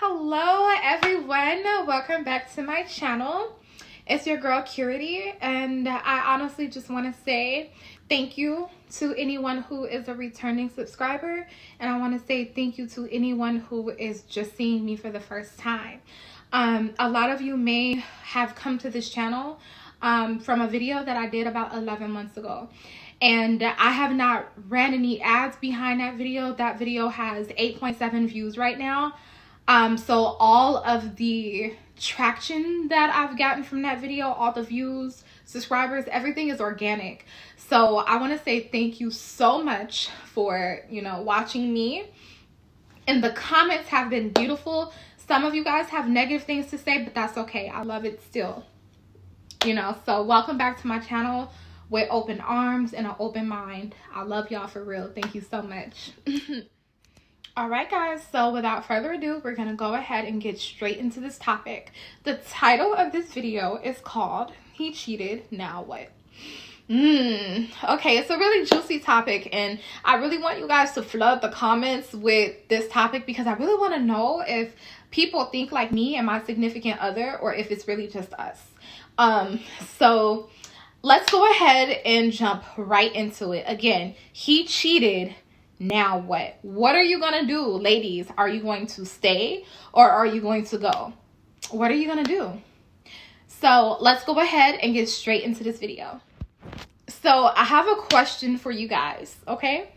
Hello everyone, welcome back to my channel. It's your girl Curity, and I honestly just want to say thank you to anyone who is a returning subscriber, and I want to say thank you to anyone who is just seeing me for the first time. A lot of you may have come to this channel from a video that I did about 11 months ago. And I have not ran any ads behind that video. That video has 8.7 views right now. So all of the traction that I've gotten from that video, all the views, subscribers, everything is organic. So I want to say thank you so much for, watching me. And the comments have been beautiful. Some of you guys have negative things to say, but that's okay. I love it still. So welcome back to my channel with open arms and an open mind. I love y'all for real. Thank you so much. All right, guys. So without further ado, we're going to go ahead and get straight into this topic. The title of this video is called He Cheated, Now What? Okay, it's a really juicy topic, and I really want you guys to flood the comments with this topic because I really want to know if people think like me and my significant other, or if it's really just us. So let's go ahead and jump right into it. Again, he cheated. Now what? What are you going to do, ladies? Are you going to stay or are you going to go? What are you going to do? So let's go ahead and get straight into this video. So I have a question for you guys, okay?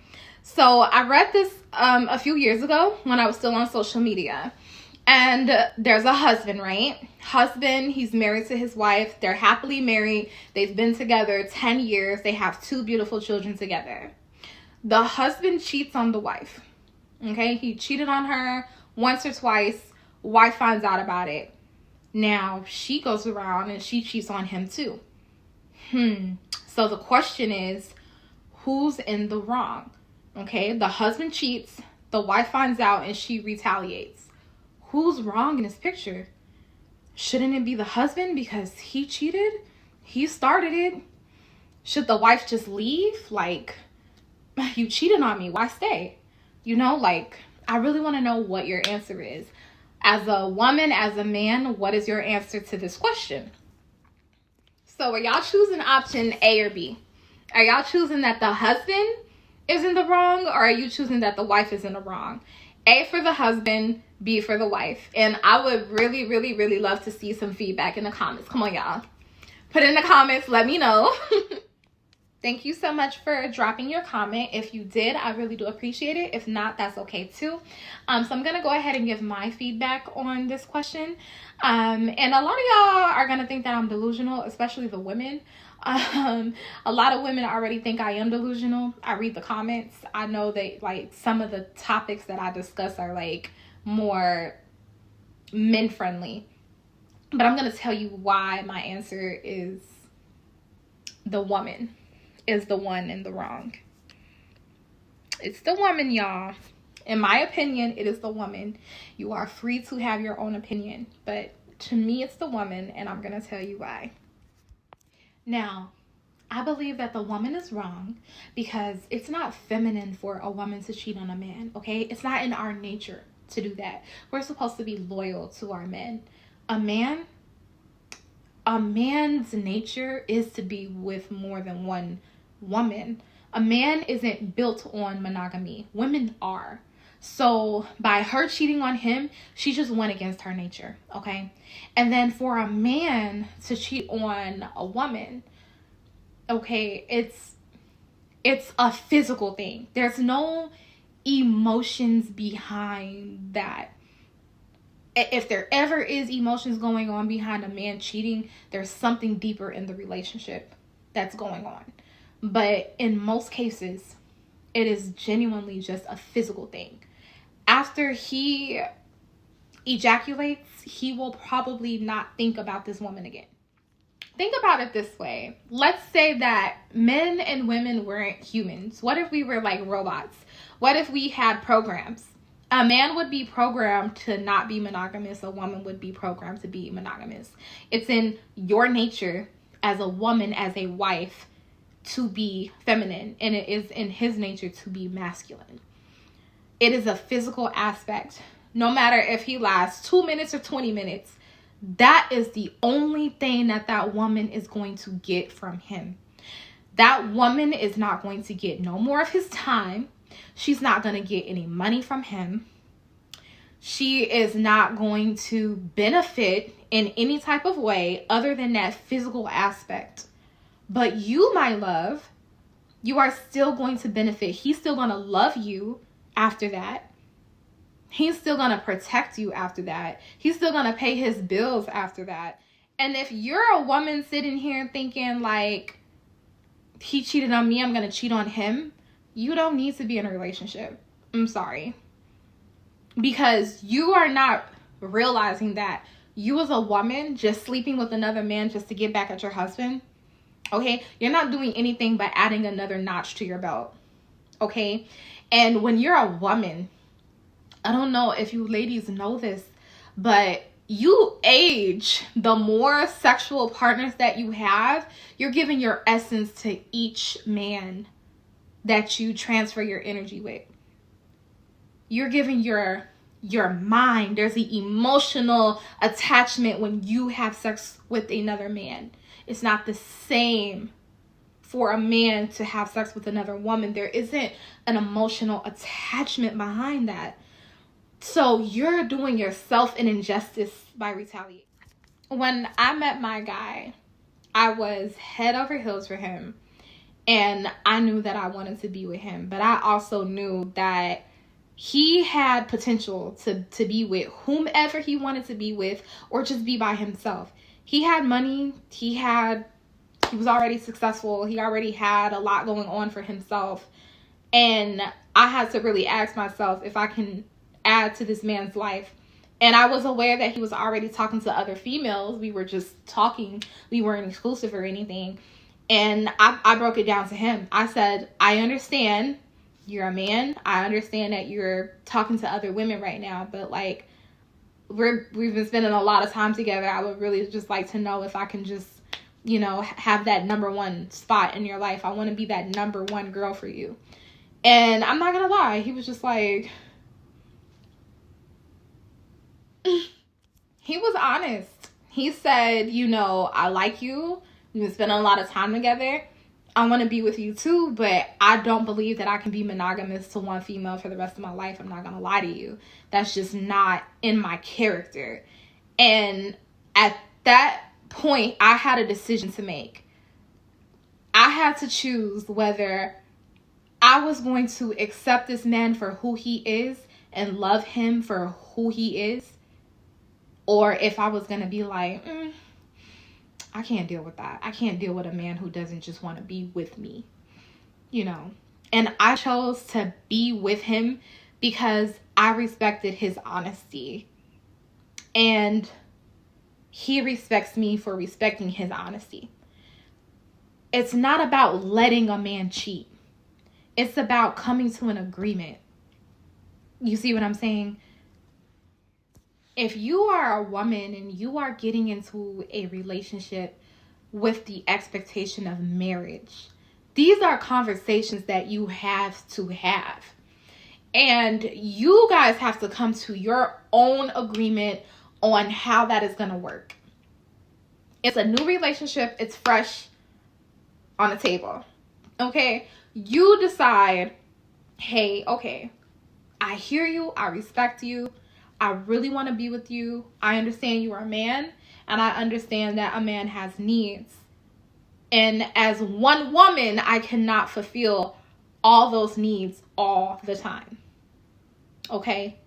So I read this a few years ago when I was still on social media. And there's a husband, right? Husband, he's married to his wife. They're happily married. They've been together 10 years. They have 2 beautiful children together. The husband cheats on the wife. Okay? He cheated on her once or twice. Wife finds out about it. Now, she goes around and she cheats on him too. So the question is, who's in the wrong? Okay? The husband cheats. The wife finds out and she retaliates. Who's wrong in this picture? Shouldn't it be the husband because he cheated? He started it. Should the wife just leave? Like, you cheated on me. Why stay? I really want to know what your answer is. As a woman, as a man, what is your answer to this question? So are y'all choosing option A or B? Are y'all choosing that the husband is in the wrong, or are you choosing that the wife is in the wrong? A for the husband, B for the wife. And I would really, really, really love to see some feedback in the comments. Come on, y'all. Put it in the comments. Let me know. Thank you so much for dropping your comment. If you did, I really do appreciate it. If not, that's okay too. So I'm going to go ahead and give my feedback on this question. And a lot of y'all are going to think that I'm delusional, especially the women. A lot of women already think I am delusional. I read the comments. I know that some of the topics that I discuss are more men friendly. But I'm going to tell you why my answer is the woman is the one in the wrong. It's the woman, y'all. In my opinion, it is the woman. You are free to have your own opinion, but to me, it's the woman, and I'm going to tell you why. Now, I believe that the woman is wrong because it's not feminine for a woman to cheat on a man, okay? It's not in our nature to do that. We're supposed to be loyal to our men. A man's nature is to be with more than one woman. A man isn't built on monogamy. Women are. So by her cheating on him, she just went against her nature, okay? And then for a man to cheat on a woman, okay, it's a physical thing. There's no emotions behind that. If there ever is emotions going on behind a man cheating, there's something deeper in the relationship that's going on. But in most cases, it is genuinely just a physical thing. After he ejaculates, he will probably not think about this woman again. Think about it this way. Let's say that men and women weren't humans. What if we were like robots? What if we had programs? A man would be programmed to not be monogamous. A woman would be programmed to be monogamous. It's in your nature as a woman, as a wife, to be feminine, and it is in his nature to be masculine. It is a physical aspect no matter if he lasts 2 minutes or 20 minutes, that is the only thing that woman is going to get from him. That woman is not going to get no more of his time. She's not going to get any money from him. She is not going to benefit in any type of way other than that physical aspect. But you, my love, you are still going to benefit. He's still going to love you after that. He's still going to protect you after that. He's still going to pay his bills after that. And if you're a woman sitting here thinking like, he cheated on me, I'm going to cheat on him, you don't need to be in a relationship. I'm sorry. Because you are not realizing that you as a woman just sleeping with another man just to get back at your husband. Okay? You're not doing anything but adding another notch to your belt. Okay? And when you're a woman, I don't know if you ladies know this, but you age, the more sexual partners that you have, you're giving your essence to each man that you transfer your energy with. You're giving your mind. There's the emotional attachment when you have sex with another man. It's not the same for a man to have sex with another woman. There isn't an emotional attachment behind that. So you're doing yourself an injustice by retaliating. When I met my guy, I was head over heels for him. And I knew that I wanted to be with him. But I also knew that he had potential to be with whomever he wanted to be with or just be by himself. He had money. He was already successful. He already had a lot going on for himself. And I had to really ask myself if I can add to this man's life. And I was aware that he was already talking to other females. We were just talking. We weren't exclusive or anything. And I broke it down to him. I said, I understand you're a man. I understand that you're talking to other women right now. But like, we've been spending a lot of time together. I would really just like to know if I can just, have that number one spot in your life. I want to be that number one girl for you. And I'm not going to lie. He was just like, he was honest. He said, I like you. We've been spending a lot of time together. I want to be with you too, but I don't believe that I can be monogamous to one female for the rest of my life. I'm not going to lie to you. That's just not in my character. And at that point, I had a decision to make. I had to choose whether I was going to accept this man for who he is and love him for who he is, or if I was going to be like, I can't deal with that. I can't deal with a man who doesn't just want to be with me, And I chose to be with him because I respected his honesty. And he respects me for respecting his honesty. It's not about letting a man cheat. It's about coming to an agreement. You see what I'm saying? If you are a woman and you are getting into a relationship with the expectation of marriage, these are conversations that you have to have. And you guys have to come to your own agreement on how that is going to work. It's a new relationship. It's fresh on the table. Okay? You decide, hey, okay, I hear you. I respect you. I really want to be with you. I understand you are a man, and I understand that a man has needs. And as one woman, I cannot fulfill all those needs all the time. Okay?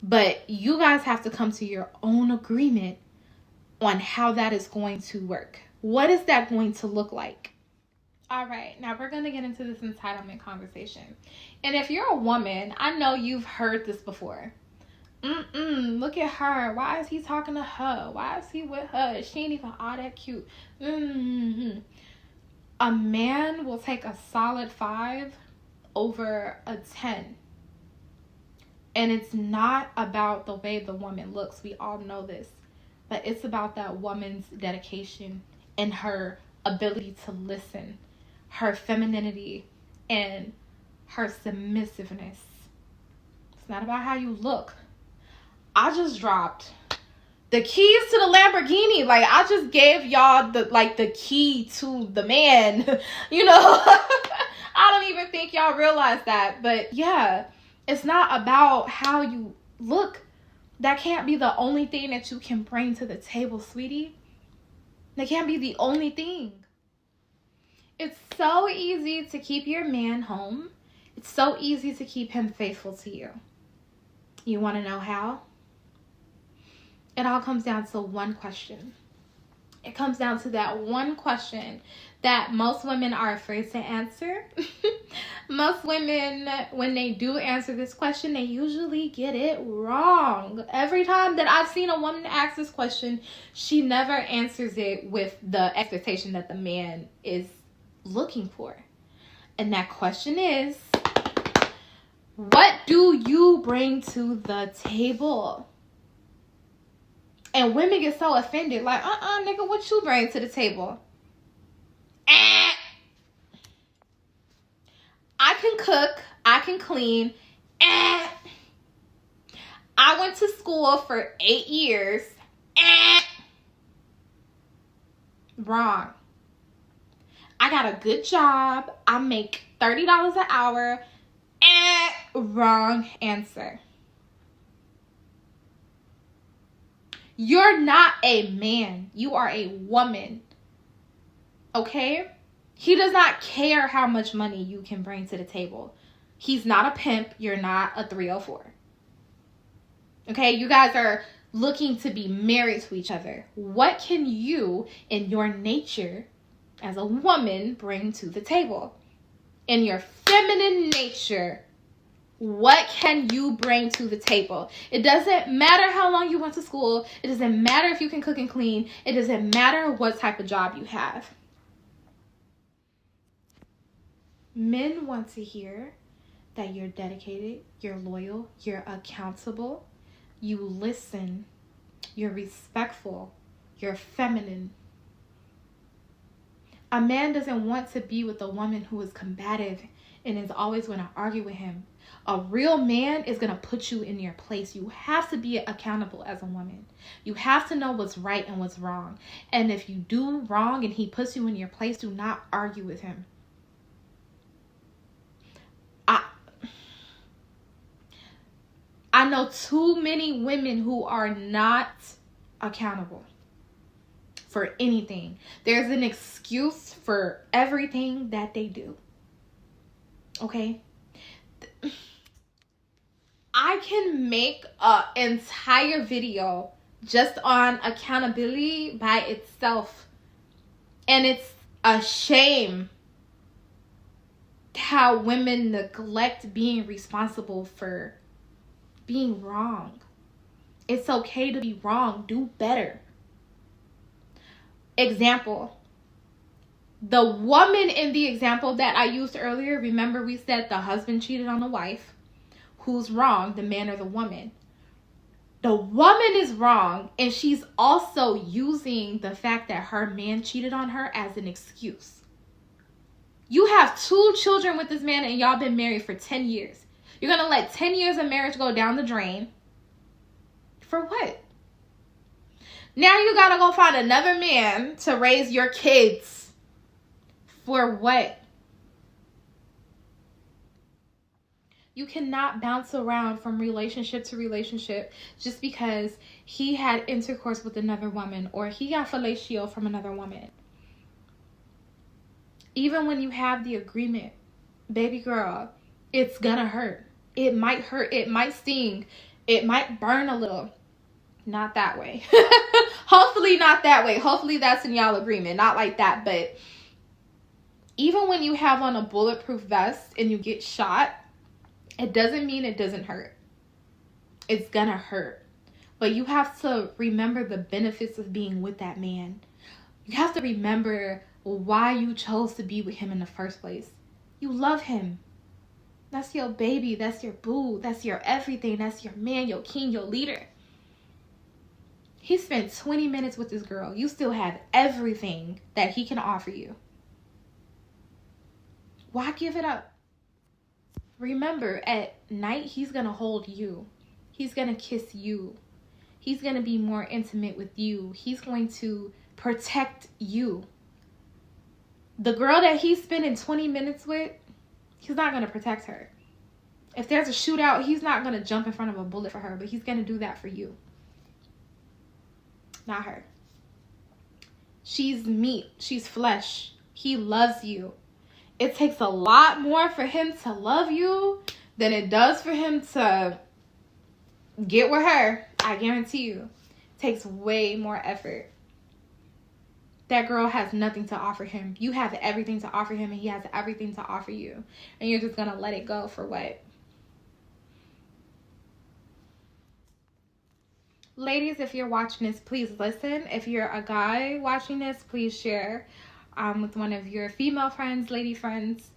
But you guys have to come to your own agreement on how that is going to work. What is that going to look like? All right, now we're going to get into this entitlement conversation. And if you're a woman, I know you've heard this before. Look at her. Why is he talking to her? Why is he with her? She ain't even all that cute. A man will take a solid 5 over a 10. And it's not about the way the woman looks. We all know this. But it's about that woman's dedication and her ability to listen, her femininity, and her submissiveness. It's not about how you look. I just dropped the keys to the Lamborghini. Like, I just gave y'all the key to the man. You know, I don't even think y'all realize that. But yeah, it's not about how you look. That can't be the only thing that you can bring to the table, sweetie. That can't be the only thing. It's so easy to keep your man home. It's so easy to keep him faithful to you. You want to know how? It all comes down to one question. It comes down to that one question that most women are afraid to answer. Most women, when they do answer this question, they usually get it wrong. Every time that I've seen a woman ask this question, she never answers it with the expectation that the man is looking for. And that question is, what do you bring to the table? And women get so offended, like, nigga, what you bring to the table? I can cook, I can clean. I went to school for 8 years. Wrong. I got a good job. I make $30 an hour. Wrong answer. You're not a man. You are a woman. Okay? He does not care how much money you can bring to the table. He's not a pimp. You're not a 304. Okay? You guys are looking to be married to each other. What can you, in your nature as a woman, bring to the table? In your feminine nature, what can you bring to the table? It doesn't matter how long you went to school. It doesn't matter if you can cook and clean. It doesn't matter what type of job you have. Men want to hear that you're dedicated, you're loyal, you're accountable, you listen, you're respectful, you're feminine. A man doesn't want to be with a woman who is combative and is always going to argue with him. A real man is going to put you in your place. You have to be accountable as a woman. You have to know what's right and what's wrong. And if you do wrong and he puts you in your place, do not argue with him. I know too many women who are not accountable for anything. There's an excuse for everything that they do. Okay? I can make an entire video just on accountability by itself. And it's a shame how women neglect being responsible for being wrong. It's okay to be wrong. Do better. Example. The woman in the example that I used earlier, remember we said the husband cheated on the wife. Who's wrong, the man or the woman? The woman is wrong, and she's also using the fact that her man cheated on her as an excuse. You have 2 children with this man and y'all been married for 10 years. You're going to let 10 years of marriage go down the drain. For what? Now you got to go find another man to raise your kids. For what? You cannot bounce around from relationship to relationship just because he had intercourse with another woman or he got fellatio from another woman. Even when you have the agreement, baby girl, it's gonna hurt. It might hurt. It might sting. It might burn a little. Not that way. Hopefully not that way. Hopefully that's in y'all agreement. Not like that. But even when you have on a bulletproof vest and you get shot, it doesn't mean it doesn't hurt. It's gonna hurt. But you have to remember the benefits of being with that man. You have to remember why you chose to be with him in the first place. You love him. That's your baby. That's your boo. That's your everything. That's your man, your king, your leader. He spent 20 minutes with this girl. You still have everything that he can offer you. Why give it up? Remember, at night, he's going to hold you. He's going to kiss you. He's going to be more intimate with you. He's going to protect you. The girl that he's spending 20 minutes with, he's not going to protect her. If there's a shootout, he's not going to jump in front of a bullet for her, but he's going to do that for you. Not her. She's meat. She's flesh. He loves you. It takes a lot more for him to love you than it does for him to get with her. I guarantee you. It takes way more effort. That girl has nothing to offer him. You have everything to offer him, and he has everything to offer you. And you're just going to let it go for what? Ladies, if you're watching this, please listen. If you're a guy watching this, please share with one of your female friends, lady friends.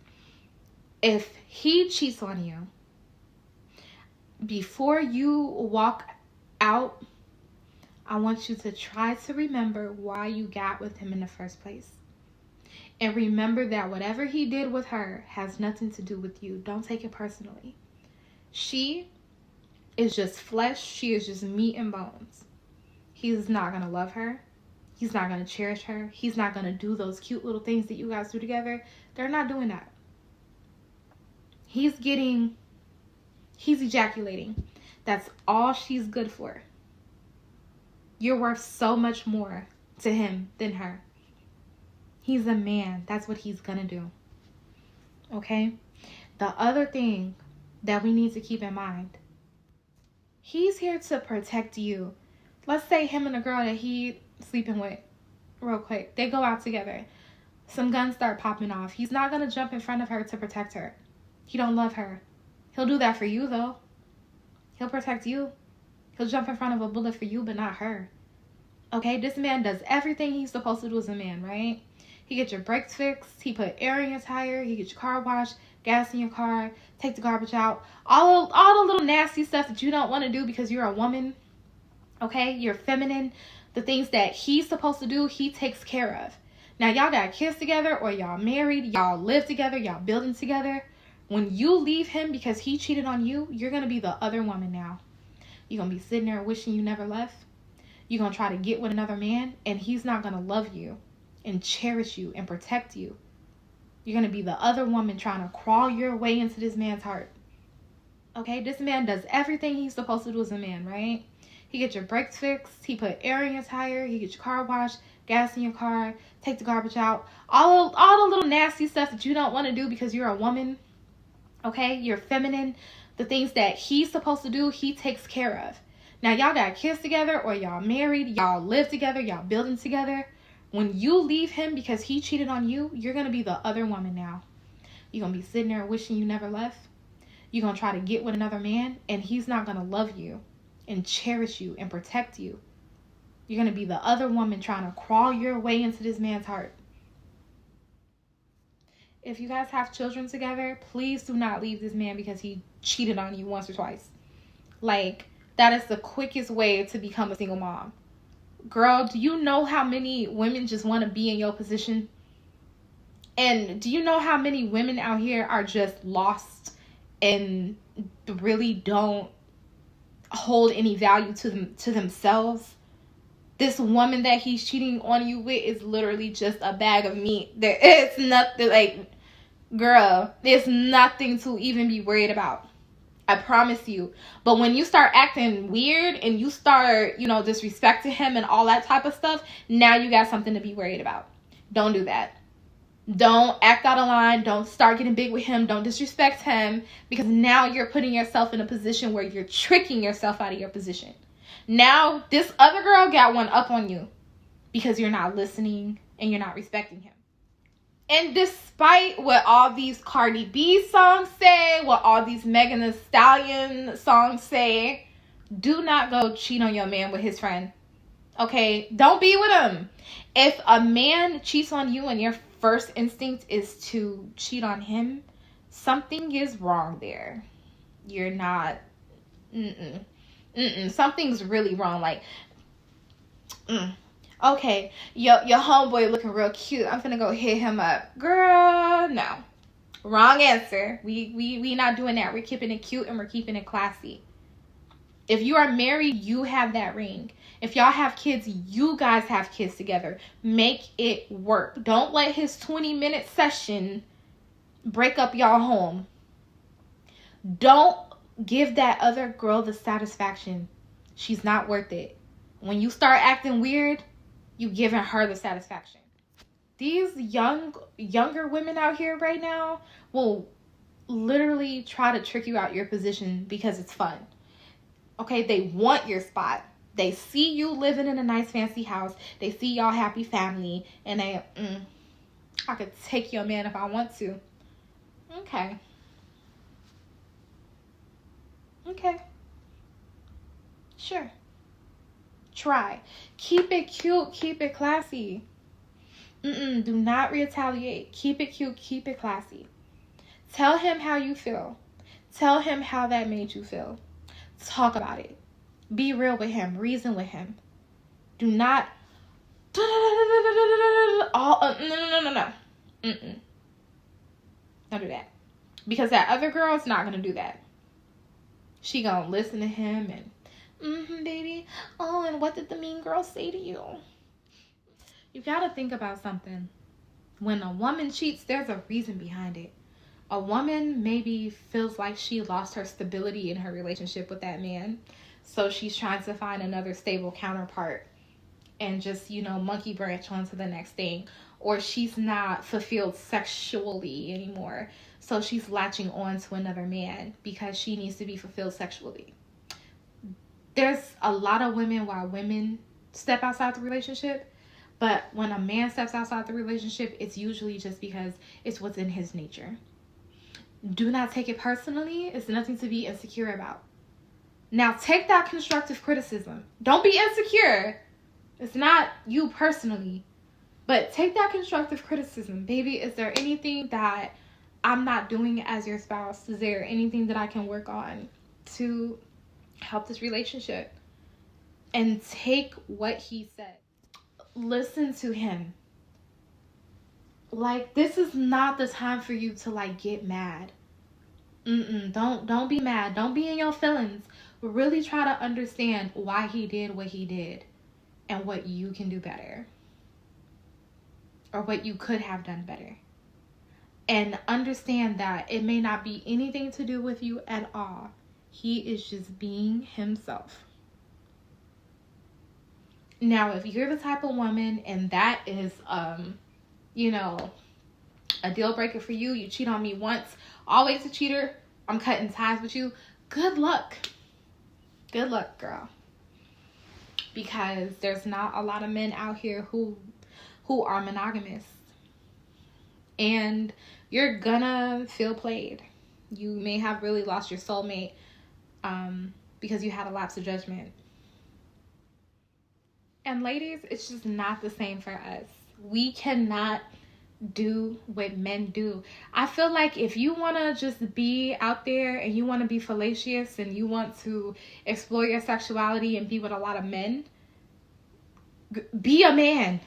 If he cheats on you, before you walk out, I want you to try to remember why you got with him in the first place. And remember that whatever he did with her has nothing to do with you. Don't take it personally. She is just flesh. She is just meat and bones. He's not going to love her. He's not going to cherish her. He's not going to do those cute little things that you guys do together. They're not doing that. He's ejaculating. That's all she's good for. You're worth so much more to him than her. He's a man. That's what he's going to do. Okay? The other thing that we need to keep in mind, he's here to protect you. Let's say him and the girl that he sleeping with, real quick, they go out together. Some guns start popping off. He's not going to jump in front of her to protect her. He don't love her. He'll do that for you, though. He'll protect you. He'll jump in front of a bullet for you, but not her. Okay, this man does everything he's supposed to do as a man, right? He gets your brakes fixed. He put air in your tire. He gets your car washed, gas in your car, take the garbage out. All the little nasty stuff that you don't want to do because you're a woman. Okay, you're feminine. The things that he's supposed to do, he takes care of. Now, y'all got kids together or y'all married. Y'all live together. Y'all building together. When you leave him because he cheated on you, you're going to be the other woman now. You're going to be sitting there wishing you never left. You're going to try to get with another man, and he's not going to love you and cherish you and protect you. You're going to be the other woman trying to crawl your way into this man's heart. Okay, this man does everything he's supposed to do as a man, right? He gets your brakes fixed. He put air in your tire. He gets your car washed, gas in your car, take the garbage out. All the little nasty stuff that you don't want to do because you're a woman. Okay, you're feminine. The things that he's supposed to do, he takes care of. Now, y'all got kids together or y'all married. Y'all live together. Y'all building together. When you leave him because he cheated on you, you're going to be the other woman now. You're going to be sitting there wishing you never left. You're going to try to get with another man, and he's not going to love you and cherish you and protect you. You're going to be the other woman trying to crawl your way into this man's heart. If you guys have children together, please do not leave this man because he cheated on you once or twice. Like, that is the quickest way to become a single mom. Girl, do you know how many women just want to be in your position? And do you know how many women out here are just lost and really don't hold any value to themselves? This woman that he's cheating on you with is literally just a bag of meat. It's nothing, like, girl, there's nothing to even be worried about. I promise you. But when you start acting weird and you start, disrespecting him and all that type of stuff, now you got something to be worried about. Don't do that. Don't act out of line. Don't start getting big with him. Don't disrespect him, because now you're putting yourself in a position where you're tricking yourself out of your position. Now this other girl got one up on you because you're not listening and you're not respecting him. And despite what all these Cardi B songs say, what all these Megan Thee Stallion songs say, do not go cheat on your man with his friend. Okay? Don't be with him. If a man cheats on you and your first instinct is to cheat on him, something is wrong there. You're not... Something's really wrong. Like... Okay, your homeboy looking real cute. I'm finna go hit him up. Girl, no. Wrong answer. We not doing that. We're keeping it cute and we're keeping it classy. If you are married, you have that ring. If y'all have kids, you guys have kids together. Make it work. Don't let his 20-minute session break up y'all home. Don't give that other girl the satisfaction. She's not worth it. When you start acting weird, you giving her the satisfaction. These younger women out here right now will literally try to trick you out your position because it's fun. Okay, they want your spot. They see you living in a nice fancy house. They see y'all happy family. And I could take your man if I want to. Okay. Okay. Sure. Try. Keep it cute. Keep it classy. Do not retaliate. Keep it cute. Keep it classy. Tell him how you feel. Tell him how that made you feel. Talk about it. Be real with him. Reason with him. Do not no. Don't do that. Because that other girl's not going to do that. She going to listen to him and, baby. Oh, and what did the mean girl say to you? You got to think about something. When a woman cheats, there's a reason behind it. A woman maybe feels like she lost her stability in her relationship with that man. So she's trying to find another stable counterpart and just, monkey branch on to the next thing. Or she's not fulfilled sexually anymore. So she's latching on to another man because she needs to be fulfilled sexually. There's a lot of women why women step outside the relationship. But when a man steps outside the relationship, it's usually just because it's what's in his nature. Do not take it personally. It's nothing to be insecure about. Now, take that constructive criticism. Don't be insecure. It's not you personally. But take that constructive criticism. Baby, is there anything that I'm not doing as your spouse? Is there anything that I can work on to help this relationship? And take what he said. Listen to him. Like, this is not the time for you to, get mad. Don't be mad. Don't be in your feelings. Really try to understand why he did what he did and what you can do better. Or what you could have done better. And understand that it may not be anything to do with you at all. He is just being himself. Now, if you're the type of woman and that is, a deal breaker for you, you cheat on me once, always a cheater, I'm cutting ties with you, good luck. Good luck, girl. Because there's not a lot of men out here who are monogamous. And you're gonna feel played. You may have really lost your soulmate because you had a lapse of judgment. And ladies, it's just not the same for us. We cannot do what men do. I feel like if you want to just be out there and you want to be fallacious and you want to explore your sexuality and be with a lot of men, be a man.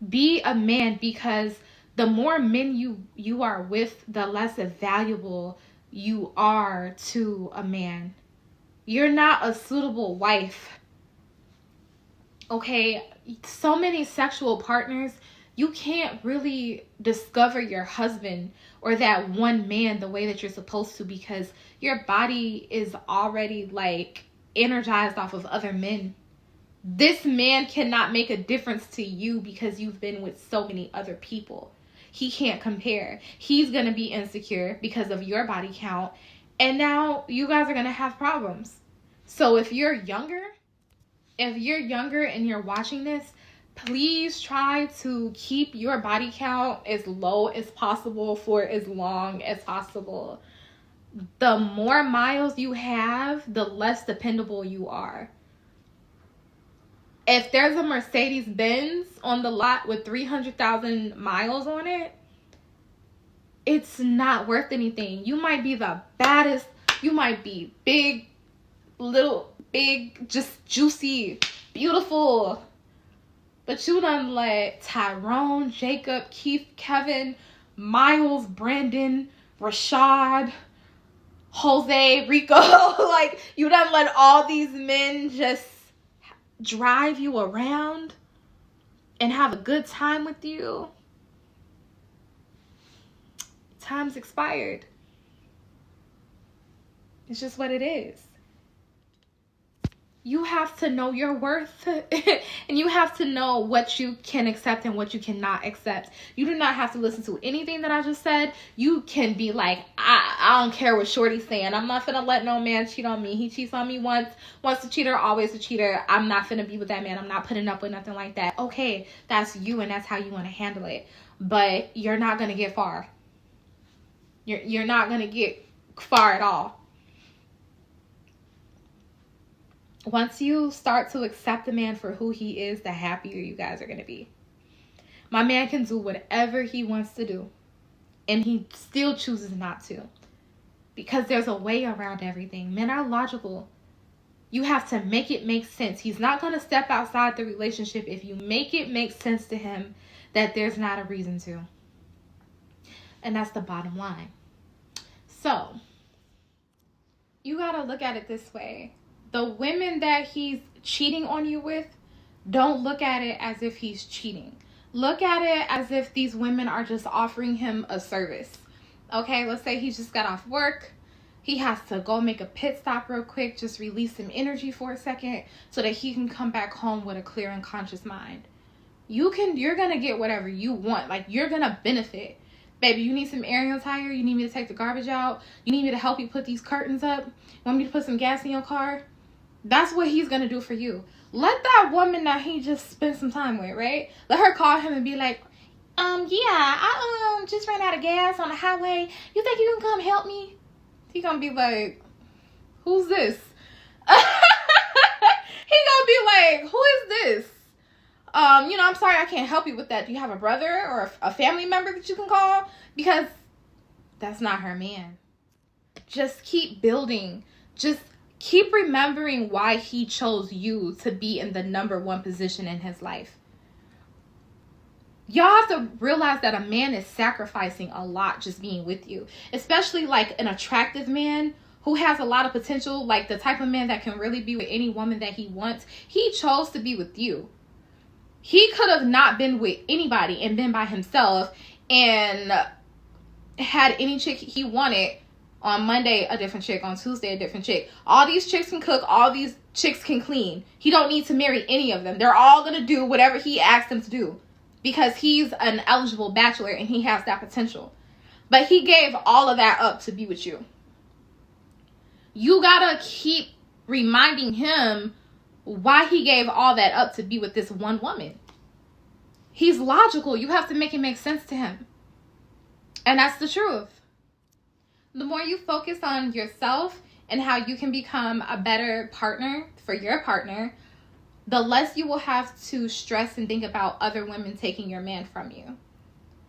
Be a man, because the more men you are with, the less valuable you are to a man. You're not a suitable wife. Okay, so many sexual partners, you can't really discover your husband or that one man the way that you're supposed to, because your body is already energized off of other men. This man cannot make a difference to you because you've been with so many other people. He can't compare. He's going to be insecure because of your body count. And now you guys are going to have problems. So if you're younger and you're watching this, please try to keep your body count as low as possible for as long as possible. The more miles you have, the less dependable you are. If there's a Mercedes-Benz on the lot with 300,000 miles on it, it's not worth anything. You might be the baddest. You might be big, little, big, just juicy, beautiful. But you done let Tyrone, Jacob, Keith, Kevin, Miles, Brandon, Rashad, Jose, Rico, like you done let all these men just drive you around and have a good time with you. Time's expired. It's just what it is. You have to know your worth and you have to know what you can accept and what you cannot accept. You do not have to listen to anything that I just said. You can be like, I don't care what Shorty's saying. I'm not finna let no man cheat on me. He cheats on me once a cheater, always a cheater. I'm not finna be with that man. I'm not putting up with nothing like that. Okay, that's you and that's how you want to handle it. But you're not gonna get far. You're not gonna get far at all. Once you start to accept the man for who he is, the happier you guys are going to be. My man can do whatever he wants to do, and he still chooses not to, because there's a way around everything. Men are logical. You have to make it make sense. He's not going to step outside the relationship if you make it make sense to him that there's not a reason to. And that's the bottom line. So, you got to look at it this way. The women that he's cheating on you with, don't look at it as if he's cheating. Look at it as if these women are just offering him a service. Okay, let's say he just got off work. He has to go make a pit stop real quick, just release some energy for a second so that he can come back home with a clear and conscious mind. You're going to get whatever you want. Like, you're going to benefit. Baby, you need some air in your tire? You need me to take the garbage out? You need me to help you put these curtains up? Want me to put some gas in your car? That's what he's going to do for you. Let that woman that he just spent some time with, right? Let her call him and be like, yeah, I just ran out of gas on the highway. You think you can come help me? He going to be like, who's this? He going to be like, who is this? I'm sorry, I can't help you with that. Do you have a brother or a family member that you can call? Because that's not her man. Just keep building. Just keep remembering why he chose you to be in the number one position in his life. Y'all have to realize that a man is sacrificing a lot just being with you. Especially like an attractive man who has a lot of potential, like the type of man that can really be with any woman that he wants. He chose to be with you. He could have not been with anybody and been by himself and had any chick he wanted. On Monday, a different chick. On Tuesday, a different chick. All these chicks can cook. All these chicks can clean. He don't need to marry any of them. They're all going to do whatever he asks them to do. Because he's an eligible bachelor and he has that potential. But he gave all of that up to be with you. You got to keep reminding him why he gave all that up to be with this one woman. He's logical. You have to make it make sense to him. And that's the truth. The more you focus on yourself and how you can become a better partner for your partner, the less you will have to stress and think about other women taking your man from you.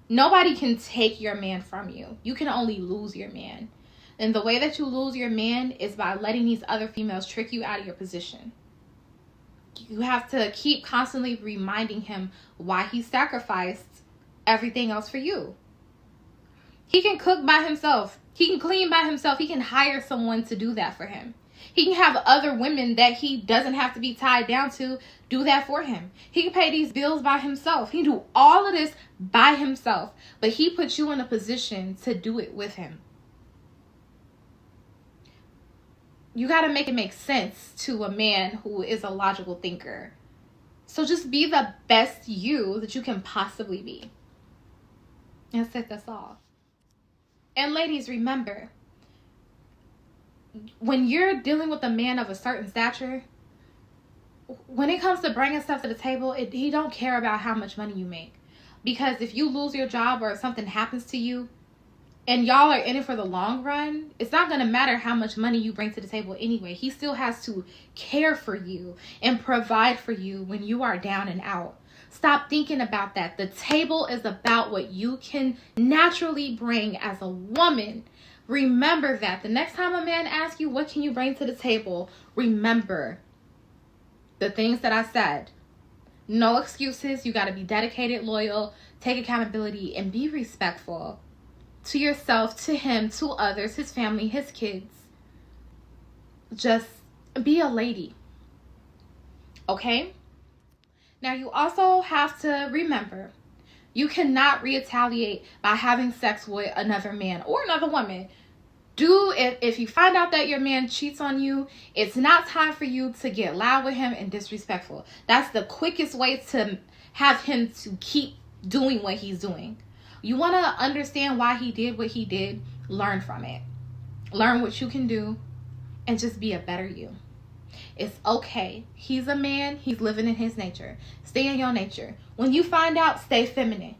Nobody can take your man from you. You can only lose your man. And the way that you lose your man is by letting these other females trick you out of your position. You have to keep constantly reminding him why he sacrificed everything else for you. He can cook by himself. He can clean by himself. He can hire someone to do that for him. He can have other women that he doesn't have to be tied down to do that for him. He can pay these bills by himself. He can do all of this by himself. But he puts you in a position to do it with him. You got to make it make sense to a man who is a logical thinker. So just be the best you that you can possibly be. That's it. That's all. And ladies, remember, when you're dealing with a man of a certain stature, when it comes to bringing stuff to the table, he don't care about how much money you make. Because if you lose your job or if something happens to you and y'all are in it for the long run, it's not going to matter how much money you bring to the table anyway. He still has to care for you and provide for you when you are down and out. Stop thinking about that. The table is about what you can naturally bring as a woman. Remember that. The next time a man asks you, what can you bring to the table? Remember the things that I said. No excuses. You got to be dedicated, loyal, take accountability, and be respectful. to yourself, to him, to others, his family, his kids. Just be a lady. Okay? Now, you also have to remember, you cannot retaliate by having sex with another man or another woman. If you find out that your man cheats on you, it's not time for you to get loud with him and disrespectful. That's the quickest way to have him to keep doing what he's doing. You want to understand why he did what he did. Learn from it. Learn what you can do and just be a better you. It's okay. He's a man. He's living in his nature. Stay in your nature. When you find out, stay feminine.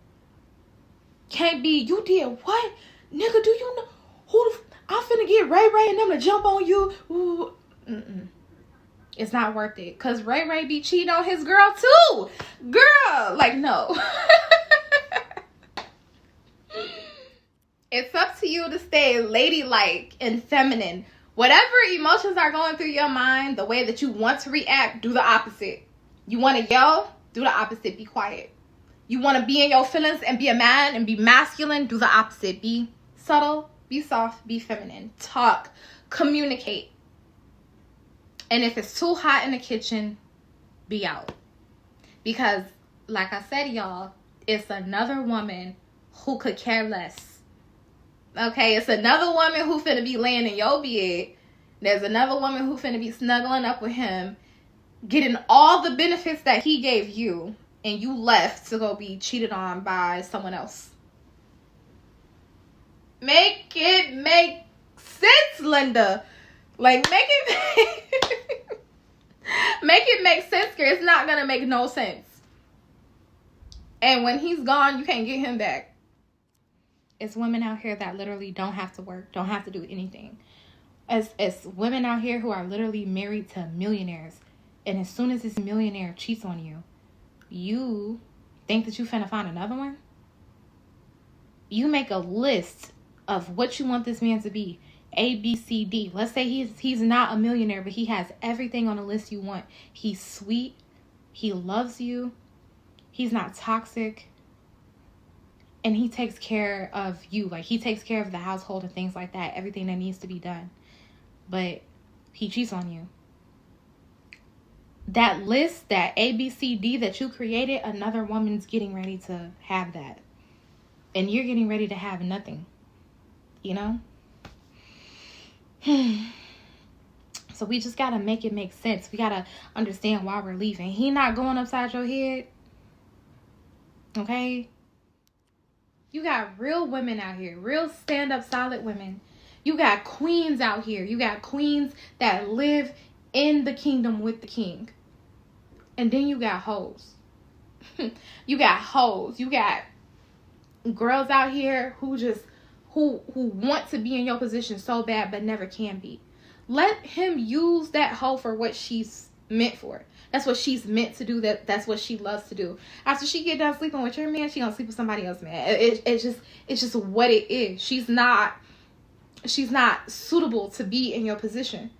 Can't be, you did what? Nigga, do you know who the... I'm finna get Ray Ray and them to jump on you. Ooh. It's not worth it. Because Ray Ray be cheating on his girl too. Girl. Like, no. It's up to you to stay ladylike and feminine. Whatever emotions are going through your mind, the way that you want to react, do the opposite. You want to yell? Do the opposite. Be quiet. You want to be in your feelings and be a man and be masculine? Do the opposite. Be subtle. Be soft, be feminine. Talk, communicate. And if it's too hot in the kitchen, be out. Because, like I said, y'all, it's another woman who could care less. Okay, it's another woman who finna be laying in your bed. There's another woman who finna be snuggling up with him, getting all the benefits that he gave you, and you left to go be cheated on by someone else. Make it make sense, Linda. Like, make it make it make sense, because it's not gonna make no sense. And when he's gone, you can't get him back. It's women out here that literally don't have to work, don't have to do anything. It's women out here who are literally married to millionaires, and as soon as this millionaire cheats on you, you think that you finna find another one? You make a list of what you want this man to be. A, B, C, D. Let's say he's not a millionaire, but he has everything on the list you want. He's sweet. He loves you. He's not toxic. And he takes care of you. Like, he takes care of the household and things like that. Everything that needs to be done. But he cheats on you. That list, that A, B, C, D that you created, another woman's getting ready to have that. And you're getting ready to have nothing. You know? So we just gotta make it make sense. We gotta understand why we're leaving. He not going upside your head. Okay? You got real women out here. Real stand-up solid women. You got queens out here. You got queens that live in the kingdom with the king. And then you got hoes. You got hoes. You got girls out here who want to be in your position so bad but never can be. Let him use that hoe for what she's meant for. That's what she's meant to do. That's what she loves to do. After she get done sleeping with your man, she gonna sleep with somebody else, man. It's just what it is. She's not suitable to be in your position.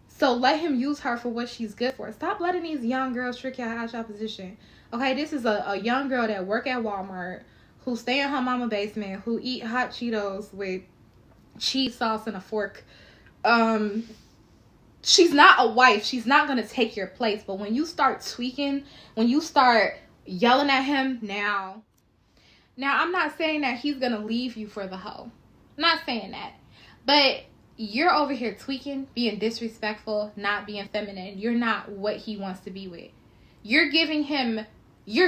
So let him use her for what she's good for. Stop letting these young girls trick you out your position. Okay, this is a young girl that work at Walmart, who stay in her mama basement, who eat hot Cheetos with cheese sauce and a fork. She's not a wife. She's not going to take your place. But when you start tweaking, when you start yelling at him, now I'm not saying that he's going to leave you for the hoe. I'm not saying that. But you're over here tweaking, being disrespectful, not being feminine. You're not what he wants to be with. You're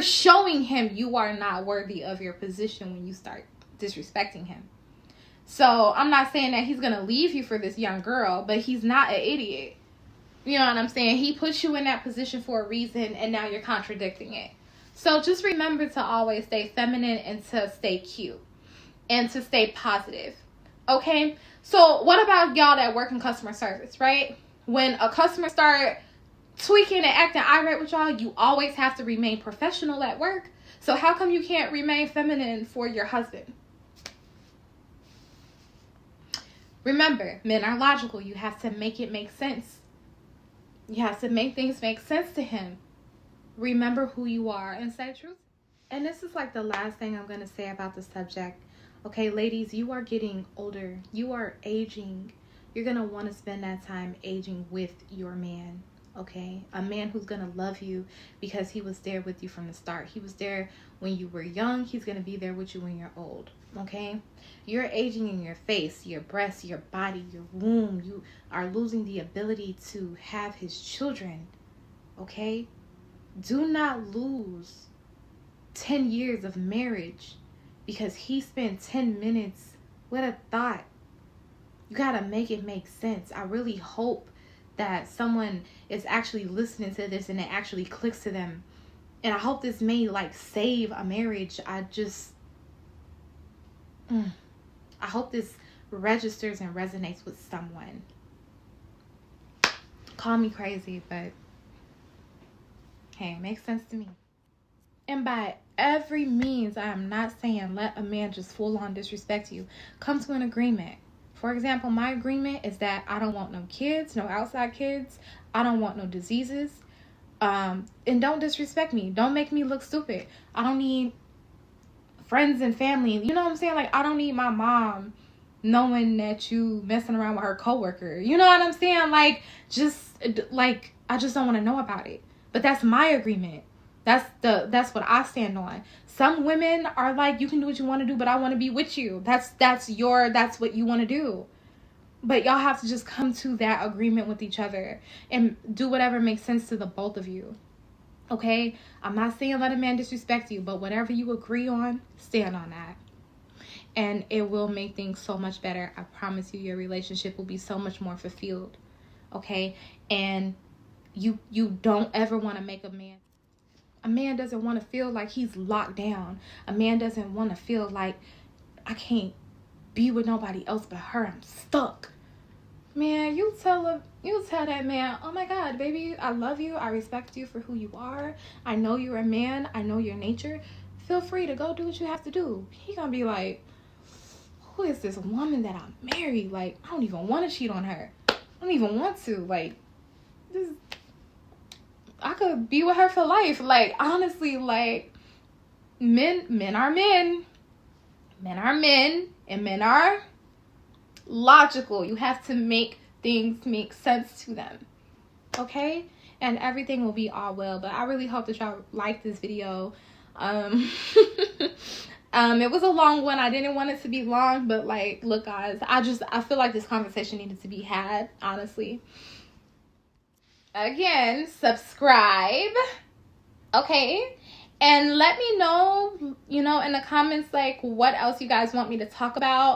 showing him you are not worthy of your position when you start disrespecting him. So I'm not saying that he's going to leave you for this young girl, but he's not an idiot. You know what I'm saying? He put you in that position for a reason, and now you're contradicting it. So just remember to always stay feminine and to stay cute and to stay positive. Okay? So what about y'all that work in customer service, right? When a customer start tweaking and acting irate with y'all, you always have to remain professional at work. So how come you can't remain feminine for your husband? Remember, men are logical. You have to make it make sense. You have to make things make sense to him. Remember who you are and say truth. And this is like the last thing I'm going to say about the subject. Okay, ladies, you are getting older. You are aging. You're going to want to spend that time aging with your man. Okay, a man who's going to love you because he was there with you from the start. He was there when you were young. He's going to be there with you when you're old. Okay, you're aging in your face, your breasts, your body, your womb. You are losing the ability to have his children. Okay, do not lose 10 years of marriage because he spent 10 minutes with a thought. You got to make it make sense. I really hope that someone is actually listening to this and it actually clicks to them. And I hope this may like save a marriage. I hope this registers and resonates with someone. Call me crazy, but hey, it makes sense to me. And by every means, I am not saying let a man just full on disrespect you. Come to an agreement. For example, my agreement is that I don't want no kids, no outside kids. I don't want no diseases. And don't disrespect me. Don't make me look stupid. I don't need friends and family. You know what I'm saying? Like, I don't need my mom knowing that you messing around with her coworker. You know what I'm saying? Like, I just don't want to know about it. But that's my agreement. That's what I stand on. Some women are like, you can do what you want to do, but I want to be with you. That's what you want to do. But y'all have to just come to that agreement with each other and do whatever makes sense to the both of you. Okay? I'm not saying let a man disrespect you, but whatever you agree on, stand on that. And it will make things so much better. I promise you, your relationship will be so much more fulfilled. Okay? And you don't ever want to make a man doesn't want to feel like he's locked down. A man doesn't want to feel like I can't be with nobody else but her. I'm stuck. Man, you tell that man, oh my God, baby, I love you. I respect you for who you are. I know you're a man. I know your nature. Feel free to go do what you have to do. He gonna be like, who is this woman that I'm married? Like, I don't even want to cheat on her. I don't even want to. Like, this. I could be with her for life. Like, honestly, like, men are men. Men are men. And men are logical. You have to make things make sense to them. Okay? And everything will be all well. But I really hope that y'all like this video. It was a long one. I didn't want it to be long. But, like, look, guys. I feel like this conversation needed to be had, honestly. Again, subscribe, okay, and let me know, in the comments, like, what else you guys want me to talk about.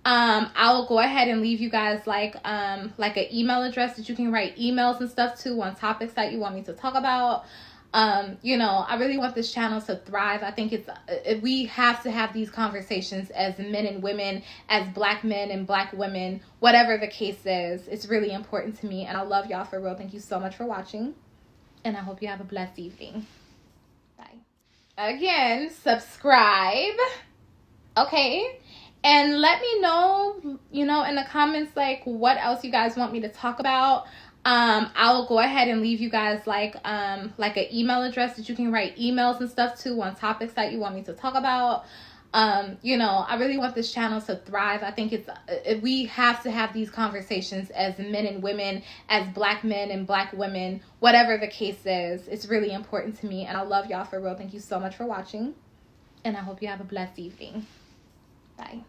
I'll go ahead and leave you guys like an email address that you can write emails and stuff to on topics that you want me to talk about. I really want this channel to thrive. I think we have to have these conversations as men and women, as black men and black women, whatever the case is. It's really important to me, and I love y'all for real. Thank you so much for watching, and I hope you have a blessed evening. Bye. Again, subscribe, okay, and let me know, in the comments, like, what else you guys want me to talk about. I'll go ahead and leave you guys like an email address that you can write emails and stuff to on topics that you want me to talk about. I really want this channel to thrive. I think we have to have these conversations as men and women, as black men and black women, whatever the case is. It's really important to me, and I love y'all for real. Thank you so much for watching, and I hope you have a blessed evening. Bye.